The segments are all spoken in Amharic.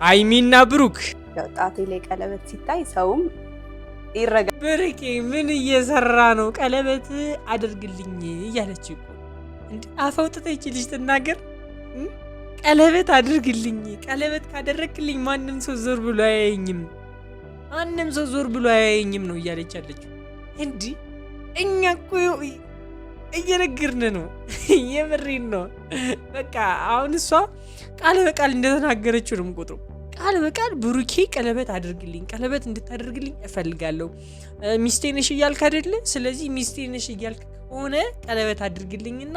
ሃይሚና ብሩክ ጣቴ ላይ ቀለበት ሲታይ ሰውም ይረጋ። ብሩኬ ምን እየሰራ ነው? ቀለበት አድርግልኝ እያለች እኮ እንዴ! አፈውጥተች ልጅ ትናገር። ቀለበት አድርግልኝ፣ ቀለበት ካደረግልኝ ማንም ሰው ዞር ብሎ አያየኝም፣ ማንም ሰው ዞር ብሎ አያየኝም ነው እያለች አለችው። እንዲ እኛ እኮ እየነገርን ነው። የምሬን ነው። በቃ አሁን እሷ ቃል በቃል እንደተናገረችው ነው የምቆጥረው። ቃል በቃል ብሩኬ ቀለበት አድርግልኝ፣ ቀለበት እንድታደርግልኝ እፈልጋለሁ። ሚስቴ ነሽ እያልክ አይደለ? ስለዚህ ሚስቴ ነሽ እያልክ ከሆነ ቀለበት አድርግልኝና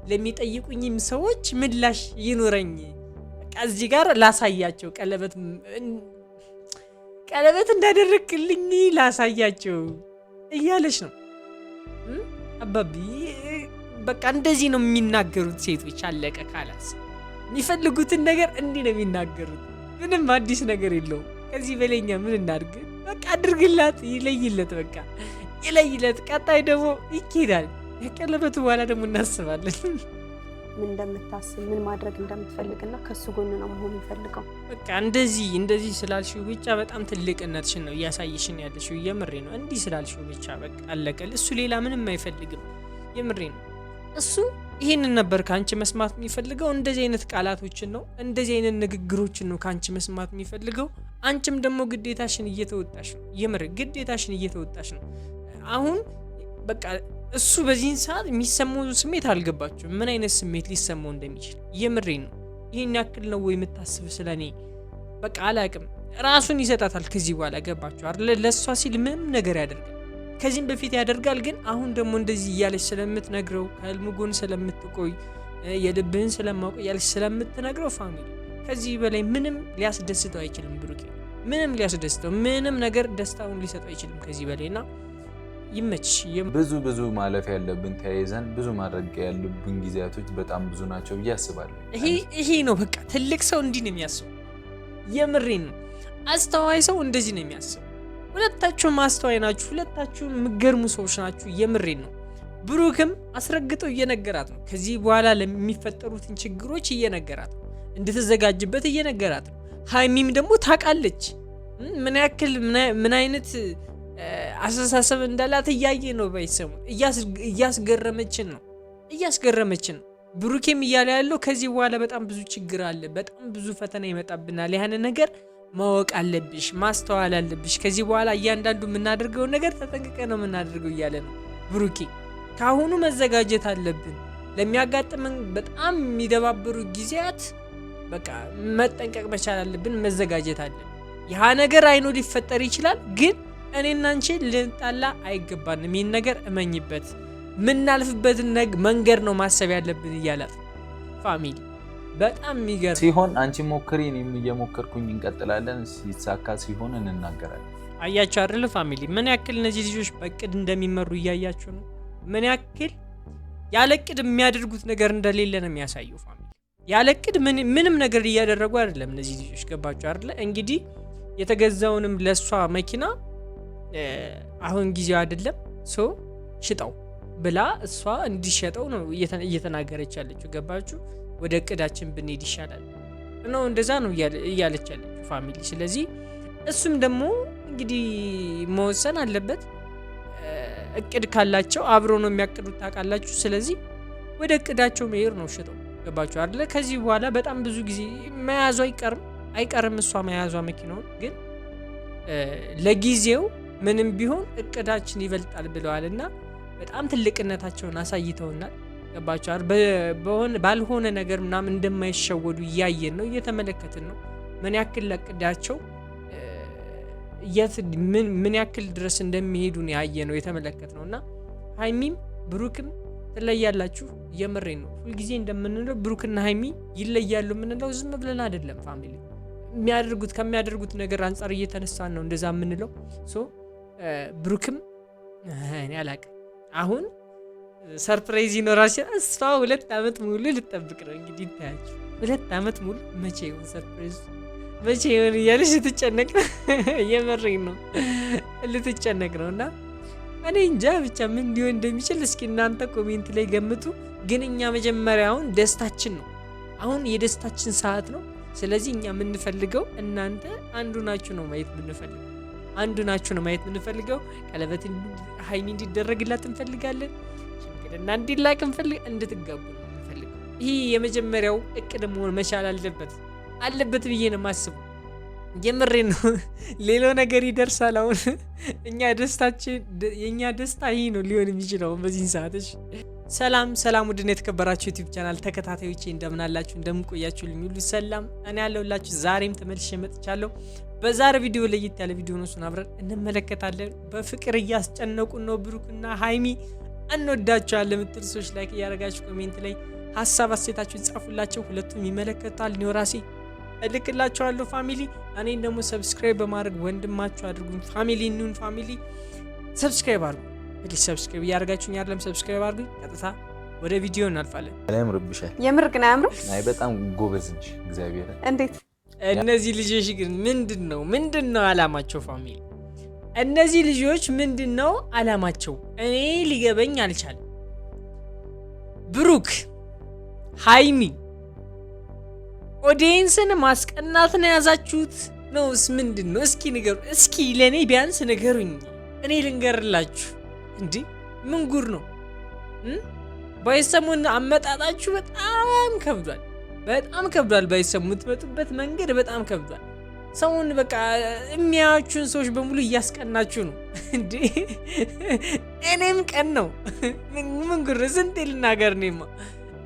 ለሚጠይቁኝም ሰዎች ምላሽ ይኑረኝ። በቃ እዚህ ጋር ላሳያቸው፣ ቀለበት እንዳደረግልኝ ላሳያቸው እያለች ነው አባቢ። በቃ እንደዚህ ነው የሚናገሩት ሴቶች። አለቀ ካላስ የሚፈልጉትን ነገር እንዲህ ነው የሚናገሩት። ምንም አዲስ ነገር የለውም። ከዚህ በለኛ ምን እናድርግ? በቃ አድርግላት፣ ይለይለት፣ በቃ ይለይለት። ቀጣይ ደግሞ ይኬዳል። ከቀለበቱ በኋላ ደግሞ እናስባለን ምን እንደምታስብ ምን ማድረግ እንደምትፈልግና ከሱ ጎን ነው መሆን የሚፈልገው። በቃ እንደዚህ ስላልሽው ብቻ በጣም ትልቅነትሽን ነው እያሳየሽን ያለሽው። የምሬ ነው። እንዲህ ስላልሽው ብቻ በቃ አለቀል። እሱ ሌላ ምንም አይፈልግም። የምሬ ነው። እሱ ይሄንን ነበር ካንቺ መስማት የሚፈልገው። እንደዚህ አይነት ቃላቶችን ነው፣ እንደዚህ አይነት ንግግሮችን ነው ካንቺ መስማት የሚፈልገው። አንቺም ደግሞ ግዴታሽን እየተወጣሽ ነው። የምር ግዴታሽን እየተወጣሽ ነው። አሁን በቃ እሱ በዚህን ሰዓት የሚሰማው ስሜት አልገባችሁ፣ ምን አይነት ስሜት ሊሰማው እንደሚችል። የምሬ ነው። ይሄን ያክል ነው ወይ የምታስብ ስለኔ? በቃ አላቅም። ራሱን ይሰጣታል ከዚህ በኋላ ገባችሁ አይደል? ለሷ ሲል ምንም ነገር ያደርጋል። ከዚህም በፊት ያደርጋል፣ ግን አሁን ደግሞ እንደዚህ እያለች ስለምትነግረው፣ ከህልሙ ጎን ስለምትቆይ፣ የልብህን ስለማውቅ እያለች ስለምትነግረው ፋሚሊ ከዚህ በላይ ምንም ሊያስደስተው አይችልም። ብሩኬ ምንም ሊያስደስተው ምንም ነገር ደስታውን ሊሰጠው አይችልም ከዚህ በላይና ይመች። ብዙ ማለፍ ያለብን ተያይዘን ብዙ ማድረግ ያለብን ጊዜያቶች በጣም ብዙ ናቸው ብዬ አስባለሁ። ይሄ ነው በቃ ትልቅ ሰው እንዲህ ነው የሚያስበው። የምሬን ነው። አስተዋይ ሰው እንደዚህ ነው የሚያስበው። ሁለታችሁም አስተዋይ ናችሁ። ሁለታችሁም የምትገርሙ ሰዎች ናችሁ። የምሬን ነው። ብሩክም አስረግጠው እየነገራት ነው። ከዚህ በኋላ ለሚፈጠሩትን ችግሮች እየነገራት ነው። እንድትዘጋጅበት እየነገራት ነው። ሃይሚም ደግሞ ታውቃለች ምን ያክል ምን አይነት አስተሳሰብ እንዳላት እያየ ነው። ባይሰሙ እያስገረመችን ነው። ብሩኬም እያለ ያለው ከዚህ በኋላ በጣም ብዙ ችግር አለ፣ በጣም ብዙ ፈተና ይመጣብናል። ያን ነገር ማወቅ አለብሽ፣ ማስተዋል አለብሽ። ከዚህ በኋላ እያንዳንዱ የምናደርገውን ነገር ተጠንቅቀ ነው የምናደርገው እያለ ነው ብሩኬ። ከአሁኑ መዘጋጀት አለብን ለሚያጋጥመን በጣም የሚደባብሩ ጊዜያት። በቃ መጠንቀቅ መቻል አለብን፣ መዘጋጀት አለብን። ያ ነገር አይኖ ሊፈጠር ይችላል፣ ግን እኔና አንቺ ልንጣላ አይገባንም። ይህን ነገር እመኝበት፣ ምናልፍበትን መንገድ ነው ማሰብ ያለብን እያላት ፋሚሊ። በጣም የሚገርም ሲሆን አንቺ ሞክሪ፣ እኔም እየሞከርኩኝ እንቀጥላለን። ሲሳካ ሲሆን እንናገራለን። አያችሁ አይደል ፋሚሊ፣ ምን ያክል እነዚህ ልጆች በእቅድ እንደሚመሩ እያያችሁ ነው። ምን ያክል ያለ እቅድ የሚያደርጉት ነገር እንደሌለ ነው የሚያሳየው ፋሚሊ። ያለ እቅድ ምንም ነገር እያደረጉ አይደለም እነዚህ ልጆች። ገባችሁ አይደል? እንግዲህ የተገዛውንም ለሷ መኪና አሁን ጊዜው አይደለም ሶ ሽጠው ብላ እሷ እንዲሸጠው ነው እየተናገረች ያለችው። ገባችሁ? ወደ እቅዳችን ብንሄድ ይሻላል ነው፣ እንደዛ ነው እያለች ያለችው ፋሚሊ። ስለዚህ እሱም ደግሞ እንግዲህ መወሰን አለበት። እቅድ ካላቸው አብሮ ነው የሚያቅዱት ታውቃላችሁ። ስለዚህ ወደ እቅዳቸው መሄድ ነው፣ ሽጠው። ገባችሁ አይደለ? ከዚህ በኋላ በጣም ብዙ ጊዜ መያዙ አይቀርም እሷ መያዟ መኪናውን። ግን ለጊዜው ምንም ቢሆን እቅዳችን ይበልጣል ብለዋልና በጣም ትልቅነታቸውን አሳይተውናል። ገባችኋል? ባልሆነ ነገር ምናምን እንደማይሸወዱ እያየን ነው፣ እየተመለከትን ነው። ምን ያክል ለቅዳቸው ምን ያክል ድረስ እንደሚሄዱ ነው ያየ ነው የተመለከት ነው። እና ሃይሚም ብሩክም ትለያላችሁ። የምሬን ነው። ሁልጊዜ እንደምንለው ብሩክና ሃይሚ ይለያሉ የምንለው ዝም ብለን አይደለም ፋሚሊ። ከሚያደርጉት ነገር አንጻር እየተነሳን ነው እንደዛ የምንለው። ብሩክም እኔ አላቅም አሁን ሰርፕራይዝ ይኖራችሁ። እሷ 2 ዓመት ሙሉ ልጠብቅ ነው እንግዲህ ታያችሁ። 2 ዓመት ሙሉ መቼ ይሆን ሰርፕራይዝ፣ መቼ ይሆን እያለች ልትጨነቅ ነው። የምሬን ነው ልትጨነቅ ነው። እና እኔ እንጃ ብቻ ምን ሊሆን እንደሚችል እስኪ እናንተ ኮሜንት ላይ ገምቱ። ግን እኛ መጀመሪያውን ደስታችን ነው፣ አሁን የደስታችን ሰዓት ነው። ስለዚህ እኛ የምንፈልገው እናንተ አንዱ ናችሁ ነው ማየት የምንፈልገው። አንዱ ናችሁ ነው ማየት የምንፈልገው። ቀለበት ሀይሚ እንዲደረግላት እንፈልጋለን። ሽምግልና እንዲላክ እንድትጋቡ ነው የምንፈልገው። ይህ የመጀመሪያው እቅድ መሆን መቻል አለበት ብዬ ነው የማስበው። የምሬን ነው። ሌላው ነገር ይደርሳል። አሁን የእኛ ደስታ ይህ ነው ሊሆን የሚችለው በዚህ ሰዓት። ሰላም ውድና የተከበራችሁ ዩቲዩብ ቻናል ተከታታዮቼ እንደምን አላችሁ? እንደምን ቆያችሁ? ሁሉ ሰላም እኔ ያለሁላችሁ ዛሬም ተመልሼ መጥቻለሁ። በዛሬ ቪዲዮ ለየት ያለ ቪዲዮ ነው፣ እሱን አብረን እንመለከታለን። በፍቅር እያስጨነቁን ነው ብሩክና ሀይሚ። እንወዳቸዋለን የምትሉ ሰዎች ላይክ እያደረጋችሁ ኮሜንት ላይ ሀሳብ አስተያየታችሁን ጻፉላቸው። ሁለቱም ይመለከታል። እኔ ራሴ እልክላችኋለሁ ፋሚሊ። እኔን ደግሞ ሰብስክራይብ በማድረግ ወንድማችሁ አድርጉኝ። ፋሚሊ ኑን ፋሚሊ ሰብስክራይብ አድርጉ። እንግዲህ ሰብስክራይብ እያደረጋችሁኝ አይደለም? ሰብስክራይብ አድርጉኝ። ቀጥታ ወደ ቪዲዮ እናልፋለን። ያምርብሻል። የምር ግን አያምርም? አይ በጣም ጎበዝ ነሽ። እግዚአብሔር እንዴት እነዚህ ልጆች ግን ምንድነው አላማቸው? ፋሚሊ እነዚህ ልጆች ምንድነው አላማቸው? እኔ ሊገበኝ አልቻለም። ብሩክ ሀይሚ ኦዲየንስን ማስቀናት ነው የያዛችሁት ነውስ ምንድነው? እስኪ ንገሩ። እስኪ ለኔ ቢያንስ ንገሩኝ፣ እኔ ልንገርላችሁ። እንዴ ምን ጉር ነው? ባይሰሙን አመጣጣችሁ በጣም ከብዷል። ባይሰሙ የምትመጡበት መንገድ በጣም ከብዷል። ሰውን በቃ የሚያዩችሁን ሰዎች በሙሉ እያስቀናችሁ ነው። እንዴ እኔም ቀን ነው። ምን ጉር ስንቴ ልናገር ነውማ።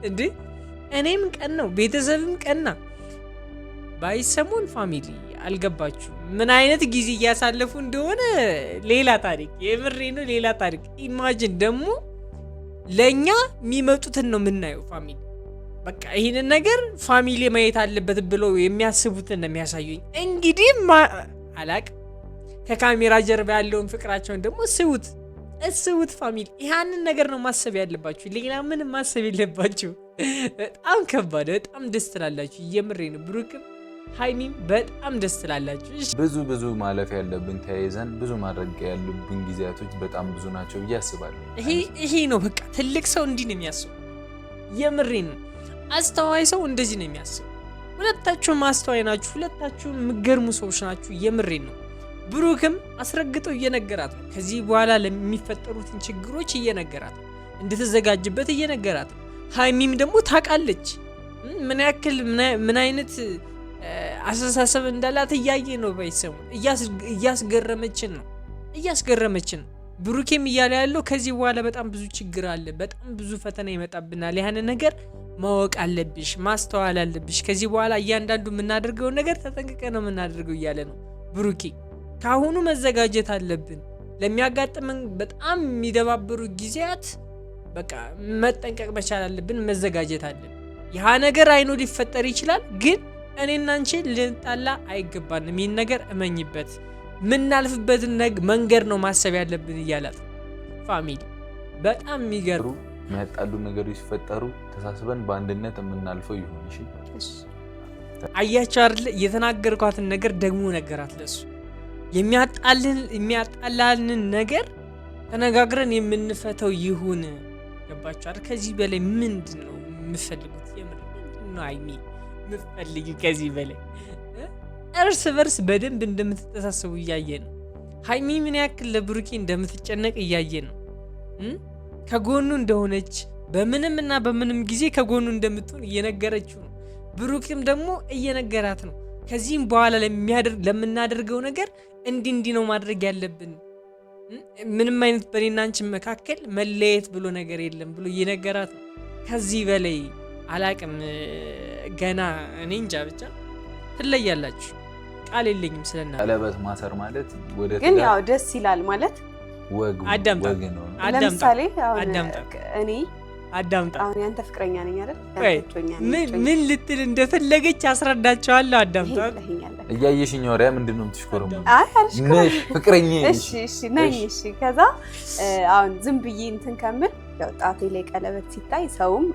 እንዴ እኔም ቀን ነው፣ ቤተሰብም ቀና። ባይሰሙን ፋሚሊ አልገባችሁ ምን አይነት ጊዜ እያሳለፉ እንደሆነ ሌላ ታሪክ። የምሬ ነው፣ ሌላ ታሪክ። ኢማጂን ደግሞ ለእኛ የሚመጡትን ነው የምናየው ፋሚሊ። በቃ ይህንን ነገር ፋሚሊ ማየት አለበት ብለው የሚያስቡትን ነው የሚያሳዩኝ። እንግዲህ አላቅ ከካሜራ ጀርባ ያለውን ፍቅራቸውን ደግሞ እስውት ፋሚሊ። ይህንን ነገር ነው ማሰብ ያለባችሁ፣ ሌላ ምንም ማሰብ የለባችሁ። በጣም ከባድ፣ በጣም ደስ ትላላችሁ። የምሬ ነው። ብሩክም ሀይሚም በጣም ደስ ትላላችሁ። ብዙ ማለፍ ያለብን ተያይዘን ብዙ ማድረግ ያሉብን ጊዜያቶች በጣም ብዙ ናቸው ብዬ አስባለሁ። ይሄ ነው በቃ ትልቅ ሰው እንዲህ ነው የሚያስቡ። የምሬ ነው። አስተዋይ ሰው እንደዚህ ነው የሚያስቡ። ሁለታችሁም አስተዋይ ናችሁ። ሁለታችሁም የምትገርሙ ሰዎች ናችሁ። የምሬ ነው። ብሩክም አስረግጠው እየነገራት ነው። ከዚህ በኋላ ለሚፈጠሩትን ችግሮች እየነገራት ነው፣ እንድትዘጋጅበት እየነገራት ነው። ሀይሚም ደግሞ ታውቃለች ምን ያክል ምን አይነት አስተሳሰብ እንዳላት እያየ ነው። ባይሰሙ እያስገረመችን ነው። ብሩኬም እያለ ያለው ከዚህ በኋላ በጣም ብዙ ችግር አለ፣ በጣም ብዙ ፈተና ይመጣብናል። ያን ነገር ማወቅ አለብሽ፣ ማስተዋል አለብሽ። ከዚህ በኋላ እያንዳንዱ የምናደርገውን ነገር ተጠንቅቀ ነው የምናደርገው እያለ ነው ብሩኬ። ካሁኑ መዘጋጀት አለብን ለሚያጋጥመን በጣም የሚደባበሩ ጊዜያት። በቃ መጠንቀቅ መቻል አለብን፣ መዘጋጀት አለብን። ያ ነገር አይኖ ሊፈጠር ይችላል፣ ግን እኔና አንቺ ልንጣላ አይገባንም። ይህን ነገር እመኝበት፣ ምናልፍበትን መንገድ ነው ማሰብ ያለብን እያላት ፋሚሊ። በጣም የሚገርም የሚያጣሉ ነገሮች ሲፈጠሩ ተሳስበን በአንድነት የምናልፈው ይሁን። እሺ አያቸው አይደል? የተናገርኳትን ነገር ደግሞ ነገራት ለሱ። የሚያጣላልን ነገር ተነጋግረን የምንፈተው ይሁን። ገባችሁ አይደል? ከዚህ በላይ ምንድን ነው የምፈልጉት? የምር ነው ሀይሚ የምፈልጊው ከዚህ በላይ? እርስ በርስ በደንብ እንደምትተሳሰቡ እያየ ነው። ሀይሚ ምን ያክል ለብሩኬ እንደምትጨነቅ እያየ ነው። ከጎኑ እንደሆነች በምንምና በምንም ጊዜ ከጎኑ እንደምትሆን እየነገረችው ነው። ብሩክም ደግሞ እየነገራት ነው። ከዚህም በኋላ ለምናደርገው ነገር እንዲህ ነው ማድረግ ያለብን፣ ምንም አይነት በኔና አንቺ መካከል መለየት ብሎ ነገር የለም ብሎ እየነገራት ነው። ከዚህ በላይ አላቅም ገና እኔ እንጃ። ብቻ ትለያላችሁ፣ ቃል የለኝም ስለና። ቀለበት ማሰር ማለት ወደ ግን ያው ደስ ይላል ማለት ወግ ነው። ለምሳሌ እኔ አዳምጣ አሁን ያንተ ፍቅረኛ ነኝ አይደል? ምን ልትል እንደፈለገች አስረዳቸዋለሁ። አዳምጣ። እያየሽኝ ወሪያ ምንድነው የምትሽኮረሙ? አይ አልሽኮረም፣ ፍቅረኛ። እሺ ነኝ። እሺ ከዛ አሁን ዝም ብዬ እንትን ከምል ያው ጣቴ ላይ ቀለበት ሲታይ ሰውም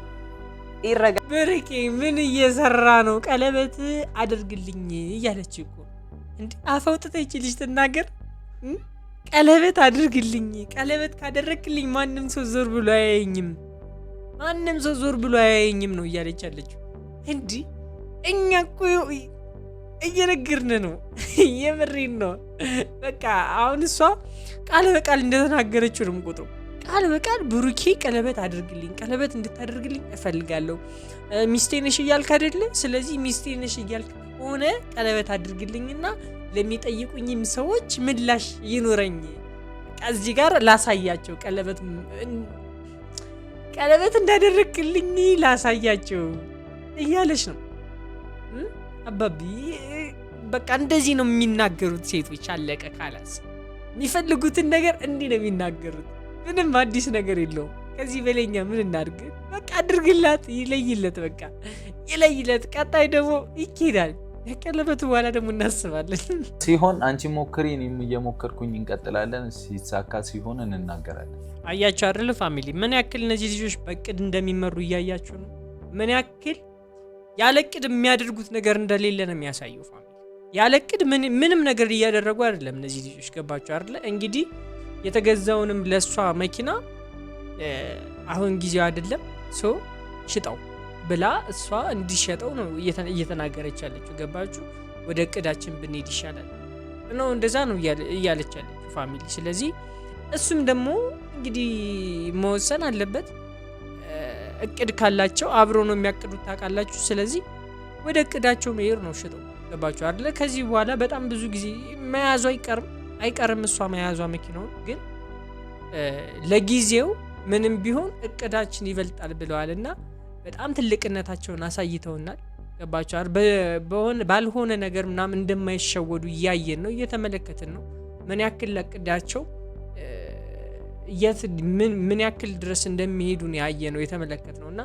ይረጋ። ብሩኬ ምን እየሰራ ነው? ቀለበት አድርግልኝ እያለች እኮ እንዴ! አፈውጥተች ልጅ ትናገር። ቀለበት አድርግልኝ፣ ቀለበት ካደረግልኝ ማንም ሰው ዞር ብሎ አያየኝም ነው እያለች ያለችው። እንዲህ እኛ እኮ እየነገርን ነው። የምሬን ነው። በቃ አሁን እሷ ቃል በቃል እንደተናገረችው ነው የምቆጥረው። ቃል በቃል ብሩኬ ቀለበት አድርግልኝ፣ ቀለበት እንድታደርግልኝ እፈልጋለሁ። ሚስቴ ነሽ እያልክ አይደለ? ስለዚህ ሚስቴ ነሽ እያልክ ሆነ ቀለበት አድርግልኝና ለሚጠይቁኝም ሰዎች ምላሽ ይኖረኝ። እዚህ ጋር ላሳያቸው፣ ቀለበት እንዳደረግልኝ ላሳያቸው እያለች ነው አባቢ። በቃ እንደዚህ ነው የሚናገሩት ሴቶች። አለቀ ካላስ የሚፈልጉትን ነገር እንዲህ ነው የሚናገሩት። ምንም አዲስ ነገር የለውም። ከዚህ በለኛ ምን እናድርግ? በቃ አድርግላት፣ ይለይለት፣ በቃ ይለይለት። ቀጣይ ደግሞ ይኬዳል። ከቀለበቱ በኋላ ደግሞ እናስባለን። ሲሆን አንቺ ሞክሪ፣ እኔም እየሞከርኩኝ እንቀጥላለን። ሲሳካ ሲሆን እንናገራለን። አያችሁ አይደል ፋሚሊ፣ ምን ያክል እነዚህ ልጆች በእቅድ እንደሚመሩ እያያችሁ ነው። ምን ያክል ያለ እቅድ የሚያደርጉት ነገር እንደሌለ ነው የሚያሳየው ፋሚሊ። ያለ እቅድ ምንም ነገር እያደረጉ አይደለም እነዚህ ልጆች። ገባችሁ አይደል? እንግዲህ የተገዛውንም ለሷ መኪና አሁን ጊዜው አይደለም ሽጣው ብላ እሷ እንዲሸጠው ነው እየተናገረች ያለችው። ገባችሁ? ወደ እቅዳችን ብንሄድ ይሻላል ነው፣ እንደዛ ነው እያለች ያለችው ፋሚሊ። ስለዚህ እሱም ደግሞ እንግዲህ መወሰን አለበት። እቅድ ካላቸው አብሮ ነው የሚያቅዱት፣ ታውቃላችሁ። ስለዚህ ወደ እቅዳቸው መሄድ ነው፣ ሽጠው። ገባችሁ አይደለ? ከዚህ በኋላ በጣም ብዙ ጊዜ መያዙ አይቀርም እሷ መያዟ መኪናውን። ግን ለጊዜው ምንም ቢሆን እቅዳችን ይበልጣል ብለዋልና በጣም ትልቅነታቸውን አሳይተውናል። ገባችሁ አይደል? ባልሆነ ነገር ምናምን እንደማይሸወዱ እያየን ነው፣ እየተመለከትን ነው። ምን ያክል ለእቅዳቸው ምን ያክል ድረስ እንደሚሄዱ ነው ያየ ነው የተመለከት ነው። እና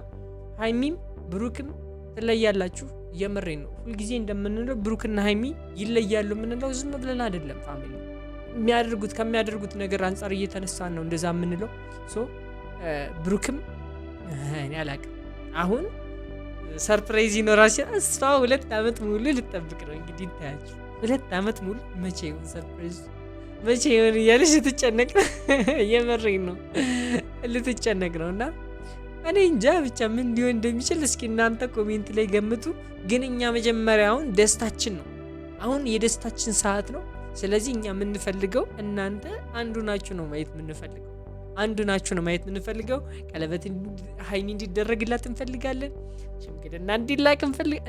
ሀይሚም ብሩክም ትለያላችሁ። እየመሬን ነው ሁልጊዜ እንደምንለው ብሩክና ሀይሚ ይለያሉ የምንለው ዝም ብለን አይደለም ፋሚሊ። ከሚያደርጉት ነገር አንጻር እየተነሳን ነው እንደዛ የምንለው። ብሩክም እኔ አላቅም አሁን ሰርፕራይዝ ይኖራል። እሷ 2 ዓመት ሙሉ ልጠብቅ ነው እንግዲህ እንታያችሁ። 2 ዓመት ሙሉ መቼ ይሆን ሰርፕራይዝ፣ መቼ ይሆን እያለች ልትጨነቅ ነው። የመሬን ነው ልትጨነቅ ነው። እና እኔ እንጃ ብቻ ምን ሊሆን እንደሚችል እስኪ እናንተ ኮሜንት ላይ ገምቱ። ግን እኛ መጀመሪያውን ደስታችን ነው፣ አሁን የደስታችን ሰዓት ነው። ስለዚህ እኛ የምንፈልገው እናንተ አንዱ ናችሁ ነው ማየት የምንፈልገው። ቀለበት ሀይሚ እንዲደረግላት እንፈልጋለን። ሽምግልና እንዲላክ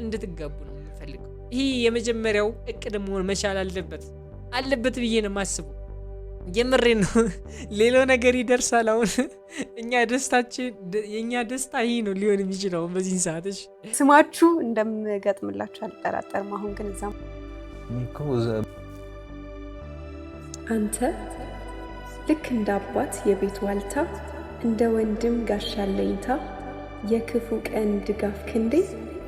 እንድትጋቡ ነው የምንፈልገው። ይህ የመጀመሪያው እቅድ መሆን መቻል አለበት ብዬ ነው የማስበው። የምሬ ነው። ሌላው ነገር ይደርሳል። አሁን የእኛ ደስታ ይህ ነው ሊሆን የሚችለው በዚህ ሰዓትሽ። ስማችሁ እንደምገጥምላችሁ አልጠራጠርም። አሁን ግን እዛም አንተ ልክ እንደ አባት የቤት ዋልታ፣ እንደ ወንድም ጋሻ አለኝታ፣ የክፉ ቀን ድጋፍ ክንዴ፣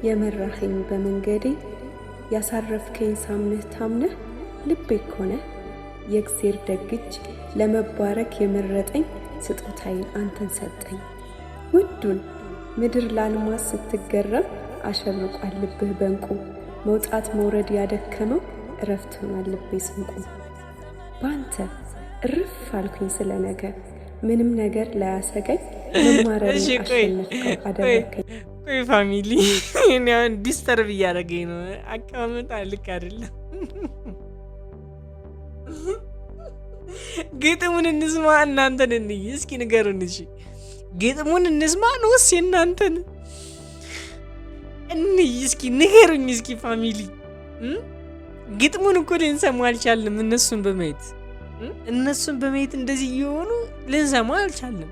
የመራኸኝ በመንገዴ፣ ያሳረፍከኝ ሳምንህ ታምነህ ልቤ ኮነ የእግዜር ደግጅ ለመባረክ የመረጠኝ ስጦታዬን አንተን ሰጠኝ። ውዱን ምድር ላልማዝ ስትገረም አሸብርቋል ልብህ በንቁ፣ መውጣት መውረድ ያደከመው እረፍት ሆኗል ልቤ ስንቁ። ባንተ እርፍ አልኩኝ ስለ ነገ ምንም ነገር ላያሰገኝ መማረርን አሸነፍከው አደረከኝ። ቆይ ፋሚሊ እኔ አሁን ዲስተርብ እያደረገኝ ነው። አቀማመጥ ልክ አይደለም። ግጥሙን እንስማ እናንተን እንይ እስኪ ንገሩን። እሺ ግጥሙን እንስማ ነውስ እናንተን እንይ እስኪ ንገሩኝ። እስኪ ፋሚሊ ግጥሙን እኮ ልንሰማ አልቻልንም። እነሱን በማየት እንደዚህ እየሆኑ ልንሰማ አልቻልንም።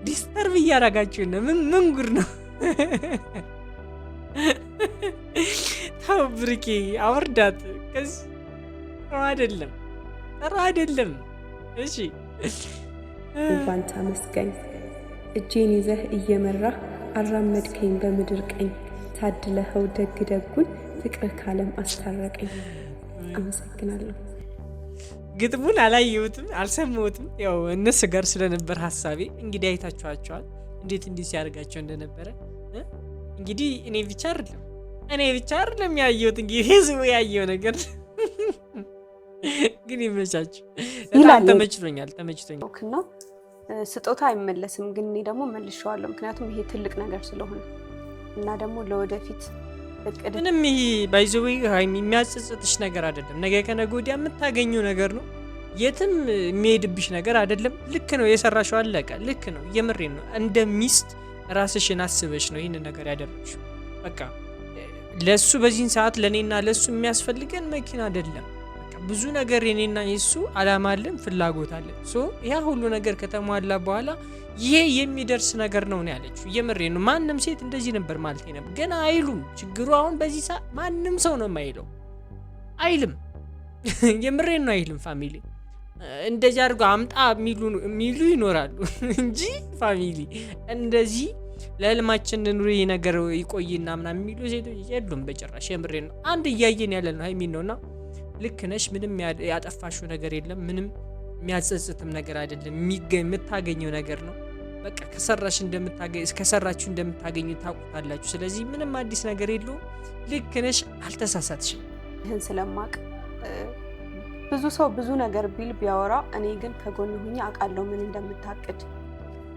ዲስተርብ እያደረጋችሁ ነው። ምን ጉድ ነው? ታው ብርኬ አወርዳት። ከዚህ ጥሩ አይደለም። እሺ ባንተ መስገኝ እጄን ይዘህ እየመራህ አራመድከኝ በምድር ቀኝ፣ ታድለኸው ደግ ደጉን ፍቅርህ ካለም አስታረቀኝ። አመሰግናለሁ። ግጥሙን አላየሁትም አልሰማሁትም። ያው እነሱ ጋር ስለነበር ሀሳቤ እንግዲህ አይታችኋቸዋል እንዴት እንዲህ ሲያደርጋቸው እንደነበረ። እንግዲህ እኔ ብቻ አይደለም ያየሁት። እንግዲህ ህዝቡ ያየው ነገር ግን ይመቻችሁ። ተመችቶኛል። እና ስጦታ አይመለስም፣ ግን እኔ ደግሞ መልሼዋለሁ። ምክንያቱም ይሄ ትልቅ ነገር ስለሆነ እና ደግሞ ለወደፊት እቅድ ምንም ይሄ ባይዘው ሃይሚ የሚያጸጽትሽ ነገር አይደለም። ነገ ከነገ ወዲያ የምታገኘው ነገር ነው። የትም የሚሄድብሽ ነገር አይደለም። ልክ ነው የሰራሽው፣ አለቀ። ልክ ነው። የምሬን ነው። እንደ ሚስት ራስሽን አስበሽ ነው ይህን ነገር ያደረግሽው። በቃ ለሱ በዚህን ሰዓት ለኔና ለሱ የሚያስፈልገን መኪና አይደለም። በቃ ብዙ ነገር የኔና የሱ አላማ አለን፣ ፍላጎት አለን። ያ ሁሉ ነገር ከተሟላ በኋላ ይሄ የሚደርስ ነገር ነው ያለችው። የምሬን ነው። ማንም ሴት እንደዚህ ነበር ማለት ነበር፣ ግን አይሉም። ችግሩ አሁን በዚህ ሰዓት ማንም ሰው ነው የማይለው፣ አይልም። የምሬን ነው፣ አይልም። ፋሚሊ እንደዚህ አድርጎ አምጣ የሚሉ ይኖራሉ እንጂ ፋሚሊ እንደዚህ ለህልማችን ኑሪ ነገር ይቆይና ምናምን የሚሉ ሴቶች የሉም በጭራሽ። የምሬን ነው። አንድ እያየን ያለ ነው ሃይሚን ነውና ልክ ነሽ። ምንም ያጠፋሽው ነገር የለም። ምንም የሚያጸጽትም ነገር አይደለም። የምታገኘው ነገር ነው። በቃ ከሰራችሁ እንደምታገኙ ታውቁታላችሁ። ስለዚህ ምንም አዲስ ነገር የለውም። ልክ ነሽ፣ አልተሳሳትሽም። ይህን ስለማቅ ብዙ ሰው ብዙ ነገር ቢል ቢያወራ፣ እኔ ግን ከጎን ሁኜ አውቃለሁ ምን እንደምታቅድ፣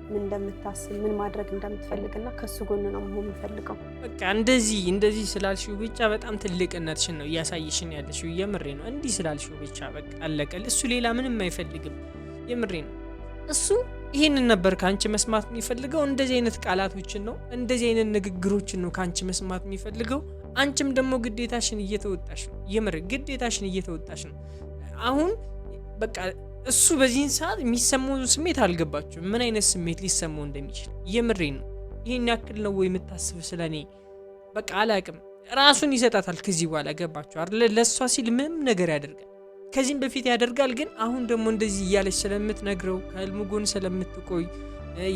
ምን እንደምታስብ፣ ምን ማድረግ እንደምትፈልግና ከሱ ጎን ነው መሆን የምፈልገው። በቃ እንደዚህ ስላልሽው ብቻ በጣም ትልቅነትሽን ነው እያሳየሽን ያለሽው። የምሬ ነው። እንዲህ ስላልሽው ብቻ በቃ አለቀል። እሱ ሌላ ምንም አይፈልግም። የምሬ ነው። እሱ ይሄንን ነበር ካንቺ መስማት የሚፈልገው። እንደዚህ አይነት ቃላቶችን ነው፣ እንደዚህ አይነት ንግግሮችን ነው ካንቺ መስማት የሚፈልገው። አንቺም ደግሞ ግዴታሽን እየተወጣሽ ነው። የምር ግዴታሽን እየተወጣሽ ነው። አሁን በቃ እሱ በዚህን ሰዓት የሚሰማው ስሜት አልገባችሁ፣ ምን አይነት ስሜት ሊሰማው እንደሚችል። የምሬ ነው። ይሄን ያክል ነው ወይ የምታስብ ስለኔ? በቃ አላቅም። ራሱን ይሰጣታል ከዚህ በኋላ ገባችሁ አይደል? ለሷ ሲል ምንም ነገር ያደርጋል። ከዚህም በፊት ያደርጋል፣ ግን አሁን ደግሞ እንደዚህ እያለች ስለምትነግረው፣ ከህልሙ ጎን ስለምትቆይ፣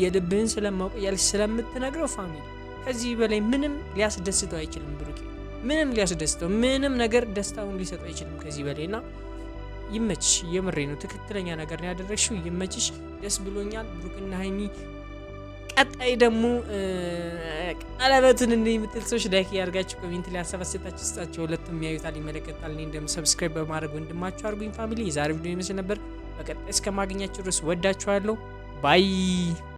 የልብህን ስለማውቅ እያለች ስለምትነግረው ፋሚሊ ከዚህ በላይ ምንም ሊያስደስተው አይችልም። ብሩኬ ምንም ሊያስደስተው ምንም ነገር ደስታውን ሊሰጠው አይችልም ከዚህ በላይና ይመችሽ። የምሬ ነው። ትክክለኛ ነገር ነው ያደረግሽው። ይመችሽ። ደስ ብሎኛል። ብሩክና ሃይሚ ቀጣይ ደግሞ ቀለበቱን የምትል ሰዎች ላይክ ያርጋችሁ፣ ኮሜንት ላይ አሰባሰታችሁ ስጣችሁ። ሁለቱም የሚያዩታል፣ ይመለከታል። እኔ እንደም ሰብስክራይብ በማድረግ ወንድማችሁ አርጉኝ። ፋሚሊ የዛሬ ቪዲዮ ይመስል ነበር። በቀጣይ እስከማገኛችሁ ድረስ ወዳችኋለሁ። ባይ